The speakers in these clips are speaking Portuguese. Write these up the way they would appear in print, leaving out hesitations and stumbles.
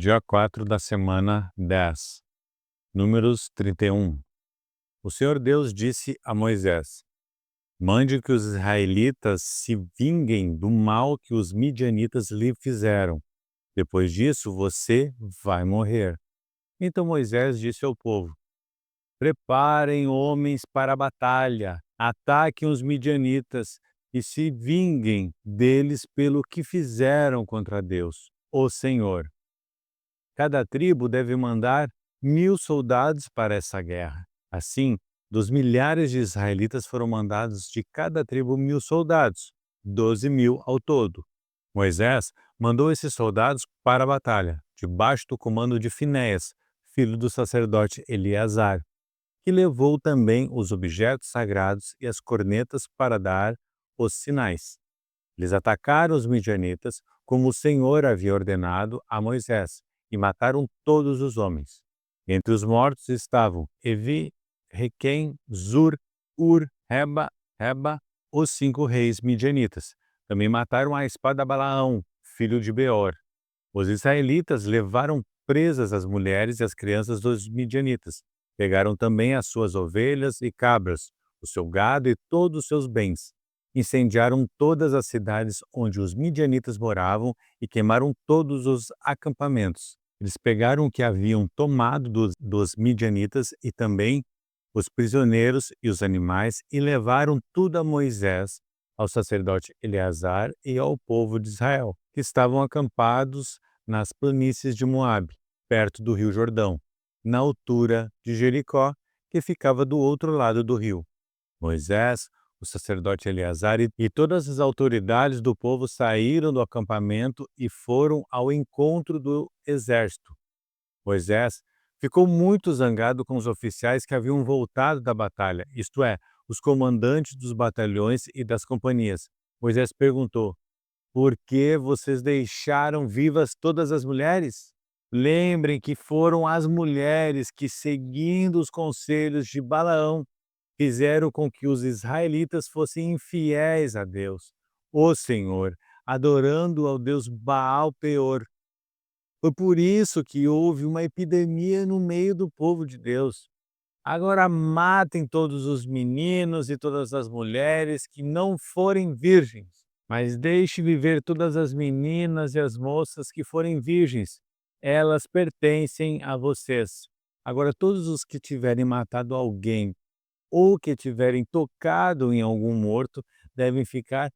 Dia 4 da semana 10, Números 31. O Senhor Deus disse a Moisés: Mande que os israelitas se vinguem do mal que os midianitas lhe fizeram. Depois disso, você vai morrer. Então Moisés disse ao povo: Preparem homens para a batalha, ataquem os midianitas e se vinguem deles pelo que fizeram contra Deus, o Senhor. Cada tribo deve mandar 1.000 soldados para essa guerra. Assim, dos milhares de israelitas foram mandados de cada tribo 1.000 soldados, 12.000 ao todo. Moisés mandou esses soldados para a batalha, debaixo do comando de Finéias, filho do sacerdote Eleazar, que levou também os objetos sagrados e as cornetas para dar os sinais. Eles atacaram os midianitas, como o Senhor havia ordenado a Moisés, e mataram todos os homens. Entre os mortos estavam Evi, Requem, Zur, Ur, Reba, os 5 reis midianitas. Também mataram à espada Balaão, filho de Beor. Os israelitas levaram presas as mulheres e as crianças dos midianitas. Pegaram também as suas ovelhas e cabras, o seu gado e todos os seus bens. Incendiaram todas as cidades onde os midianitas moravam e queimaram todos os acampamentos. Eles pegaram o que haviam tomado dos midianitas e também os prisioneiros e os animais e levaram tudo a Moisés, ao sacerdote Eleazar e ao povo de Israel, que estavam acampados nas planícies de Moabe, perto do rio Jordão, na altura de Jericó, que ficava do outro lado do rio. Moisés, o sacerdote Eleazar e todas as autoridades do povo saíram do acampamento e foram ao encontro do exército. Moisés ficou muito zangado com os oficiais que haviam voltado da batalha, isto é, os comandantes dos batalhões e das companhias. Moisés perguntou: Por que vocês deixaram vivas todas as mulheres? Lembrem que foram as mulheres que, seguindo os conselhos de Balaão, fizeram com que os israelitas fossem infiéis a Deus, o Senhor, adorando ao Deus Baal Peor. Foi por isso que houve uma epidemia no meio do povo de Deus. Agora matem todos os meninos e todas as mulheres que não forem virgens, mas deixe viver todas as meninas e as moças que forem virgens. Elas pertencem a vocês. Agora todos os que tiverem matado alguém ou que tiverem tocado em algum morto devem ficar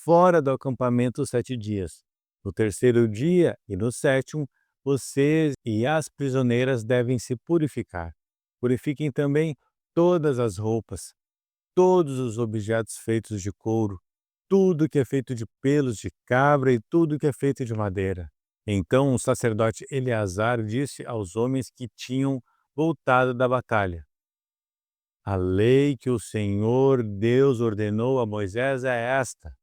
fora do acampamento 7 dias. No terceiro dia e no sétimo, vocês e as prisioneiras devem se purificar. Purifiquem também todas as roupas, todos os objetos feitos de couro, tudo que é feito de pelos de cabra e tudo que é feito de madeira. Então o sacerdote Eleazar disse aos homens que tinham voltado da batalha: A lei que o Senhor Deus ordenou a Moisés é esta: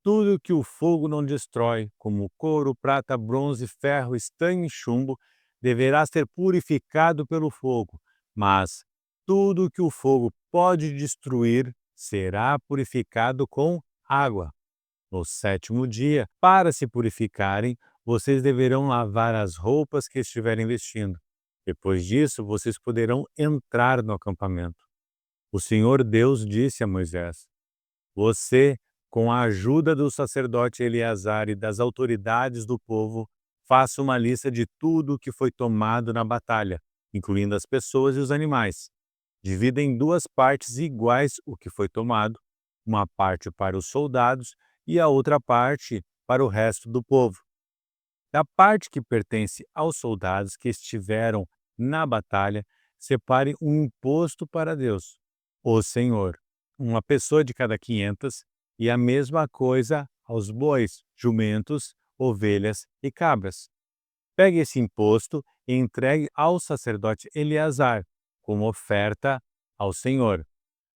tudo que o fogo não destrói, como couro, prata, bronze, ferro, estanho e chumbo, deverá ser purificado pelo fogo, mas tudo que o fogo pode destruir será purificado com água. No sétimo dia, para se purificarem, vocês deverão lavar as roupas que estiverem vestindo. Depois disso, vocês poderão entrar no acampamento. O Senhor Deus disse a Moisés: Você, com a ajuda do sacerdote Eleazar e das autoridades do povo, faça uma lista de tudo o que foi tomado na batalha, incluindo as pessoas e os animais. Divida em 2 partes iguais o que foi tomado, uma parte para os soldados e a outra parte para o resto do povo. Da parte que pertence aos soldados que estiveram na batalha, separe um imposto para Deus, o Senhor, uma pessoa de cada 500, e a mesma coisa aos bois, jumentos, ovelhas e cabras. Pegue esse imposto e entregue ao sacerdote Eleazar, como oferta ao Senhor.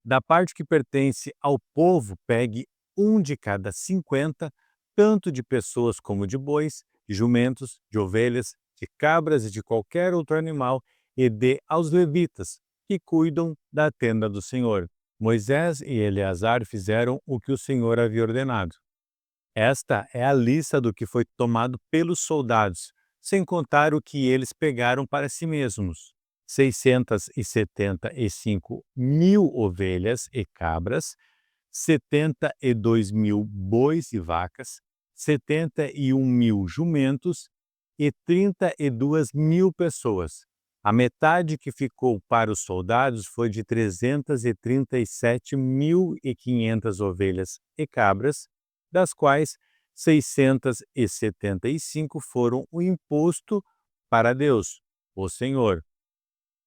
Da parte que pertence ao povo, pegue um de cada 50, tanto de pessoas como de bois, de jumentos, de ovelhas, de cabras e de qualquer outro animal, e dê aos levitas, que cuidam da tenda do Senhor. Moisés e Eleazar fizeram o que o Senhor havia ordenado. Esta é a lista do que foi tomado pelos soldados, sem contar o que eles pegaram para si mesmos: 675.000 ovelhas e cabras, 72.000 bois e vacas, 71.000 jumentos e 32.000 pessoas. A metade que ficou para os soldados foi de 337.500 ovelhas e cabras, das quais 675 foram o imposto para Deus, o Senhor.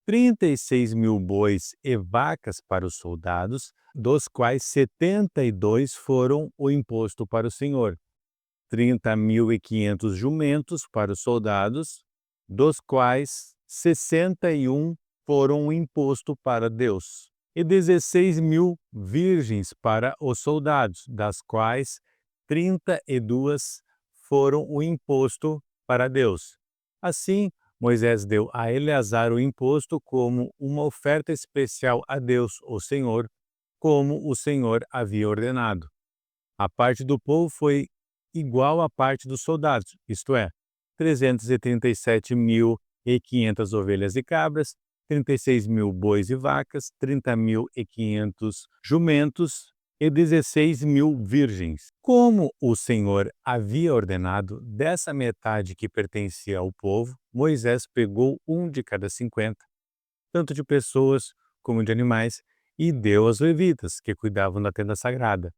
36.000 bois e vacas para os soldados, dos quais 72 foram o imposto para o Senhor. 30.500 jumentos para os soldados, dos quais 61 foram o imposto para Deus. E 16.000 virgens para os soldados, das quais 32 foram o imposto para Deus. Assim, Moisés deu a Eleazar o imposto como uma oferta especial a Deus, o Senhor, como o Senhor havia ordenado. A parte do povo foi igual à parte dos soldados, isto é, 337.500 ovelhas e cabras, 36.000 bois e vacas, 30.500 jumentos e 16.000 virgens. Como o Senhor havia ordenado, dessa metade que pertencia ao povo, Moisés pegou um de cada 50, tanto de pessoas como de animais, e deu aos levitas, que cuidavam da tenda sagrada.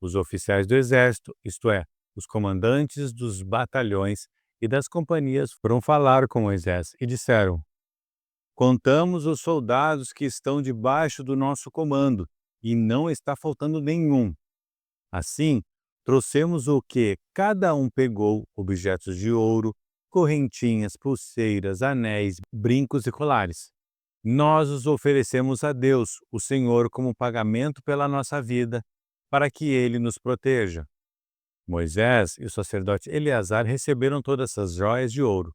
Os oficiais do exército, isto é, os comandantes dos batalhões e das companhias, foram falar com Moisés e disseram: Contamos os soldados que estão debaixo do nosso comando, e não está faltando nenhum. Assim, trouxemos o que cada um pegou: objetos de ouro, correntinhas, pulseiras, anéis, brincos e colares. Nós os oferecemos a Deus, o Senhor, como pagamento pela nossa vida, para que Ele nos proteja. Moisés e o sacerdote Eleazar receberam todas essas joias de ouro.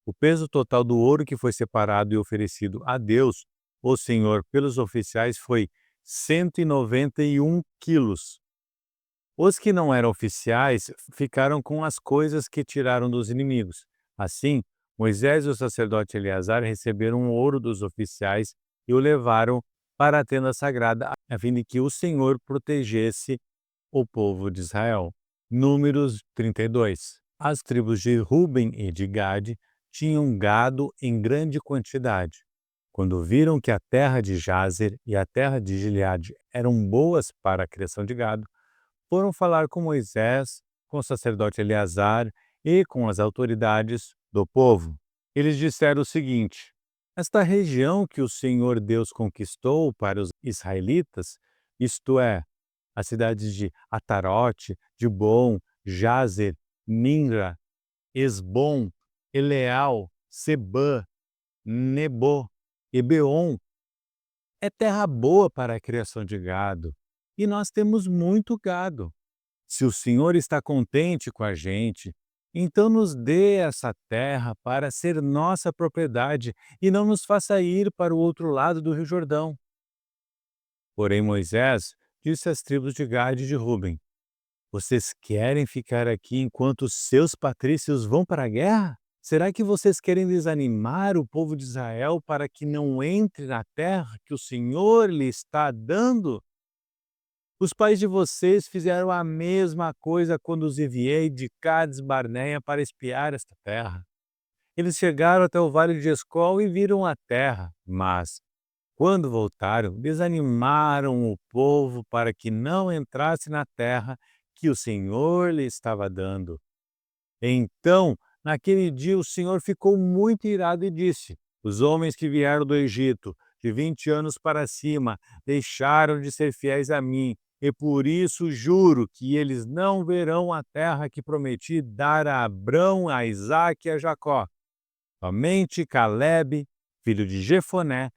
O peso total do ouro que foi separado e oferecido a Deus, o Senhor, pelos oficiais foi 191 quilos. Os que não eram oficiais ficaram com as coisas que tiraram dos inimigos. Assim, Moisés e o sacerdote Eleazar receberam o ouro dos oficiais e o levaram para a tenda sagrada, a fim de que o Senhor protegesse o povo de Israel. Números 32. As tribos de Ruben e de Gade tinham gado em grande quantidade. Quando viram que a terra de Jazer e a terra de Gileade eram boas para a criação de gado, foram falar com Moisés, com o sacerdote Eleazar e com as autoridades do povo. Eles disseram o seguinte: esta região que o Senhor Deus conquistou para os israelitas, isto é, as cidades de Atarote, Dibon, Jazer, Minra, Esbom, Eleal, Sebã, Nebo e Beon, é terra boa para a criação de gado, e nós temos muito gado. Se o Senhor está contente com a gente, então nos dê essa terra para ser nossa propriedade e não nos faça ir para o outro lado do Rio Jordão. Porém, Moisés disse às tribos de Gade e de Ruben: Vocês querem ficar aqui enquanto seus patrícios vão para a guerra? Será que vocês querem desanimar o povo de Israel para que não entre na terra que o Senhor lhe está dando? Os pais de vocês fizeram a mesma coisa quando os enviei de Cades Barneia para espiar esta terra. Eles chegaram até o vale de Escol e viram a terra, mas, quando voltaram, desanimaram o povo para que não entrasse na terra que o Senhor lhe estava dando. Então, naquele dia, o Senhor ficou muito irado e disse: Os homens que vieram do Egito, de 20 anos para cima, deixaram de ser fiéis a mim, e por isso juro que eles não verão a terra que prometi dar a Abrão, a Isaque e a Jacó. Somente Calebe, filho de Jefoné,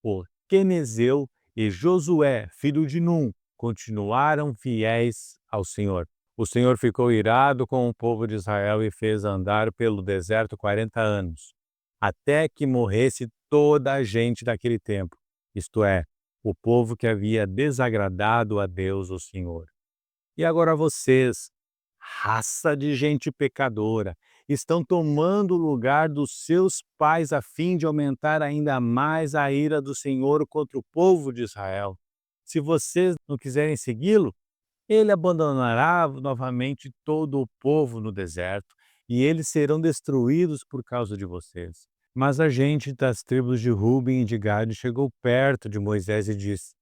o Quenezeu, e Josué, filho de Num, continuaram fiéis ao Senhor. O Senhor ficou irado com o povo de Israel e fez andar pelo deserto 40 anos, até que morresse toda a gente daquele tempo, isto é, o povo que havia desagradado a Deus, o Senhor. E agora vocês, raça de gente pecadora, estão tomando o lugar dos seus pais a fim de aumentar ainda mais a ira do Senhor contra o povo de Israel. Se vocês não quiserem segui-lo, ele abandonará novamente todo o povo no deserto, e eles serão destruídos por causa de vocês. Mas a gente das tribos de Ruben e de Gade chegou perto de Moisés e disse: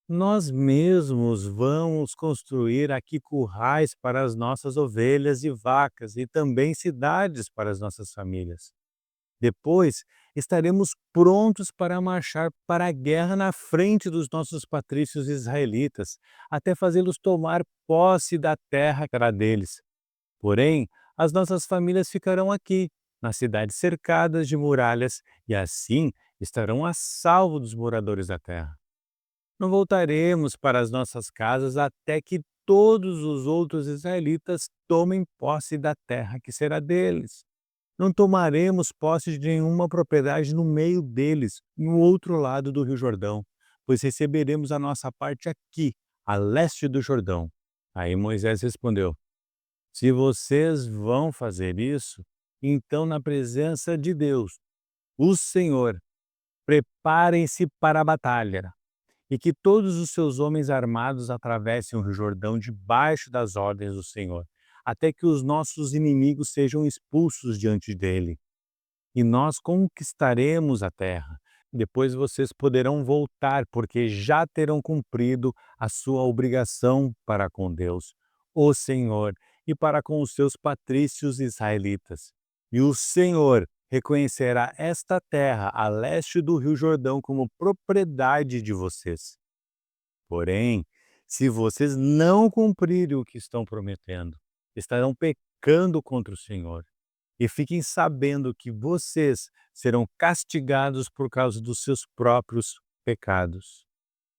Nós mesmos vamos construir aqui currais para as nossas ovelhas e vacas, e também cidades para as nossas famílias. Depois, estaremos prontos para marchar para a guerra na frente dos nossos patrícios israelitas, até fazê-los tomar posse da terra que era deles. Porém, as nossas famílias ficarão aqui, nas cidades cercadas de muralhas, e assim estarão a salvo dos moradores da terra. Não voltaremos para as nossas casas até que todos os outros israelitas tomem posse da terra que será deles. Não tomaremos posse de nenhuma propriedade no meio deles, no outro lado do Rio Jordão, pois receberemos a nossa parte aqui, a leste do Jordão. Aí Moisés respondeu: Se vocês vão fazer isso, então, na presença de Deus, o Senhor, preparem-se para a batalha, e que todos os seus homens armados atravessem o Rio Jordão debaixo das ordens do Senhor, até que os nossos inimigos sejam expulsos diante dele. E nós conquistaremos a terra. Depois vocês poderão voltar, porque já terão cumprido a sua obrigação para com Deus, o Senhor, e para com os seus patrícios israelitas. E o Senhor reconhecerá esta terra a leste do Rio Jordão como propriedade de vocês. Porém, se vocês não cumprirem o que estão prometendo, estarão pecando contra o Senhor. E fiquem sabendo que vocês serão castigados por causa dos seus próprios pecados.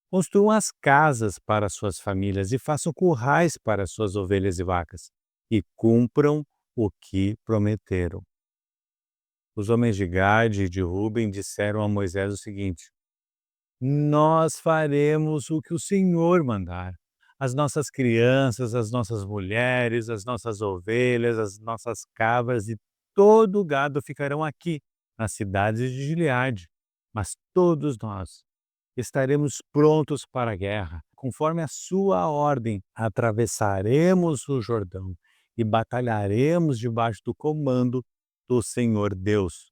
Construam as casas para suas famílias e façam currais para suas ovelhas e vacas, e cumpram o que prometeram. Os homens de Gade e de Ruben disseram a Moisés o seguinte: Nós faremos o que o Senhor mandar. As nossas crianças, as nossas mulheres, as nossas ovelhas, as nossas cabras e todo o gado ficarão aqui, nas cidades de Gileade. Mas todos nós estaremos prontos para a guerra. Conforme a sua ordem, atravessaremos o Jordão e batalharemos debaixo do comando do Senhor Deus.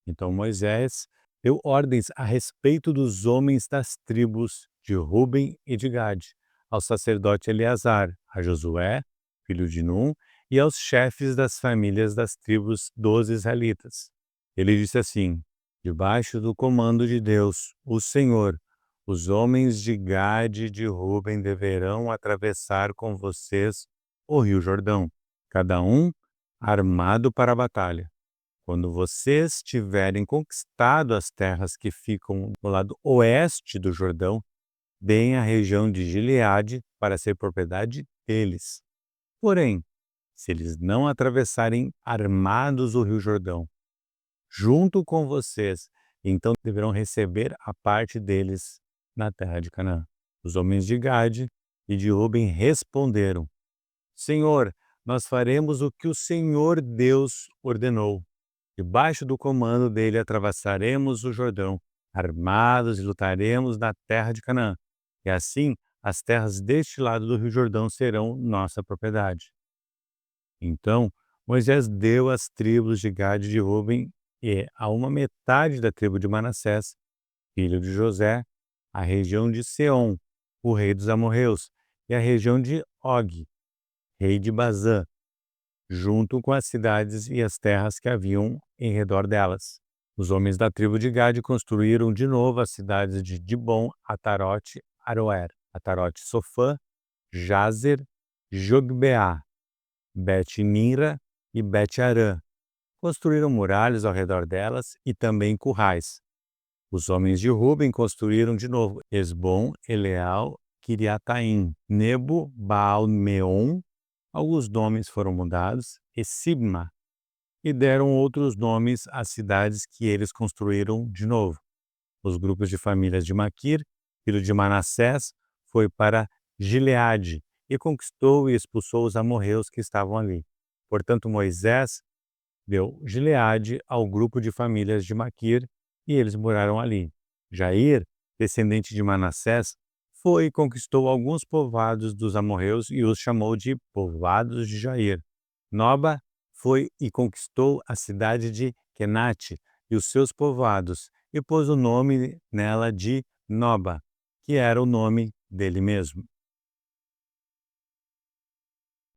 Então Moisés deu ordens a respeito dos homens das tribos de Ruben e de Gade, ao sacerdote Eleazar, a Josué, filho de Num, e aos chefes das famílias das tribos dos israelitas. Ele disse assim: Debaixo do comando de Deus, o Senhor, os homens de Gade e de Ruben deverão atravessar com vocês o rio Jordão, cada um armado para a batalha. Quando vocês tiverem conquistado as terras que ficam no lado oeste do Jordão, deem a região de Gileade para ser propriedade deles. Porém, se eles não atravessarem armados o rio Jordão, junto com vocês, então deverão receber a parte deles na terra de Canaã. Os homens de Gade e de Ruben responderam: Senhor, nós faremos o que o Senhor Deus ordenou. Debaixo do comando dele atravessaremos o Jordão, armados e lutaremos na terra de Canaã. E assim, as terras deste lado do Rio Jordão serão nossa propriedade. Então, Moisés deu às tribos de Gade e de Ruben e a uma metade da tribo de Manassés, filho de José, a região de Seom, o rei dos amorreus, e a região de Og, rei de Bazã, junto com as cidades e as terras que haviam em redor delas. Os homens da tribo de Gade construíram de novo as cidades de Dibon, Atarote, Aroer, Atarote, Sofã, Jazer, Jogbeá, Bet-Nira e Bet-Arã. Construíram muralhas ao redor delas e também currais. Os homens de Ruben construíram de novo Esbom, Eleal, Kiriataim, Nebo, Baal-Meon. Alguns nomes foram mudados, e Sibma, e deram outros nomes às cidades que eles construíram de novo. Os grupos de famílias de Maquir, filho de Manassés, foi para Gileade e conquistou e expulsou os amorreus que estavam ali. Portanto, Moisés deu Gileade ao grupo de famílias de Maquir, e eles moraram ali. Jair, descendente de Manassés, foi e conquistou alguns povoados dos amorreus e os chamou de povoados de Jair. Noba foi e conquistou a cidade de Quenate e os seus povoados, e pôs o nome nela de Noba, que era o nome dele mesmo.